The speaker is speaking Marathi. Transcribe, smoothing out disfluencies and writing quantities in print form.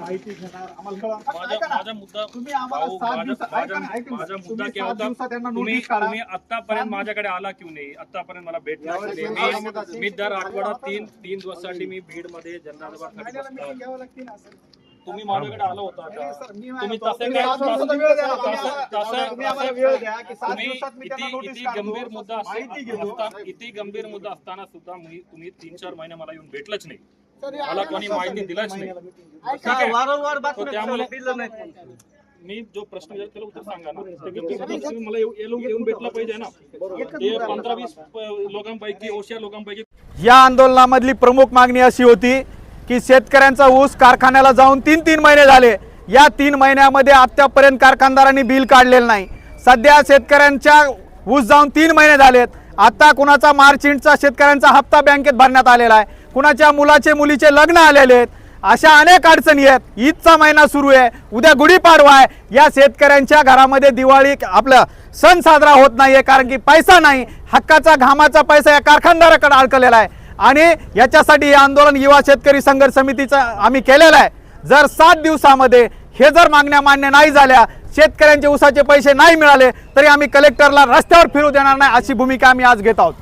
माहिती घेणार आम्हाला कळवा. माझा मुद्दा तुम्ही आम्हाला 7 दिवसात माझा मुद्दा काय होता, तुम्ही आतापर्यंत माझ्याकडे आला क्यों नाही, आतापर्यंत मला भेटला क्यों नाही. मी दर आठवड्यात तीन दिवसासाठी मी बीड मध्ये जनता दरबार तुम्ही माझ्याकडे आला होता का? तुम्ही तसे इतकी गंभीर मुद्दा असताना सुद्धा तुम्ही 3-4 महिने मला येऊन भेटलंच नाही, मला कोणी माहिती दिलाच नाही. त्यामुळे मी जो प्रश्न विचारला त्याला उत्तर सांगा ना. मला येऊन भेटलं पाहिजे ना. ते 15-20 लोकांपैकी ओशा लोकांपैकी या आंदोलनामधली प्रमुख मागणी अशी होती की शेतकऱ्यांचा ऊस कारखान्याला जाऊन 3 महिने झाले. या 3 महिन्यामध्ये आतापर्यंत कारखानदारांनी बिल काढलेलं नाही. सध्या शेतकऱ्यांच्या ऊस जाऊन 3 महिने झालेत. आता कुणाचा मार्च एंडचा शेतकऱ्यांचा हप्ता बँकेत भरण्यात आलेला आहे, कुणाच्या मुलीचे लग्न आलेले आहेत. अशा अनेक अडचणी आहेत. ईदचा महिना सुरू आहे, उद्या गुढीपाडवा आहे. या शेतकऱ्यांच्या घरामध्ये दिवाळी आपला सण साजरा होत नाहीये, कारण की पैसा नाही. हक्काचा घामाचा पैसा या कारखानदाराकडे अडकलेला आहे. आणि याच्यासाठी हे आंदोलन युवा शेतकरी संघर्ष समितीचं आम्ही केलेलं आहे. जर 7 दिवसामध्ये हे जर मागण्या मान्य नाही झाल्या, शेतकऱ्यांचे ऊसाचे पैसे नाही मिळाले, तरी आम्ही कलेक्टरला रस्त्यावर फिरू देणार नाही, अशी भूमिका आम्ही आज घेत आहोत.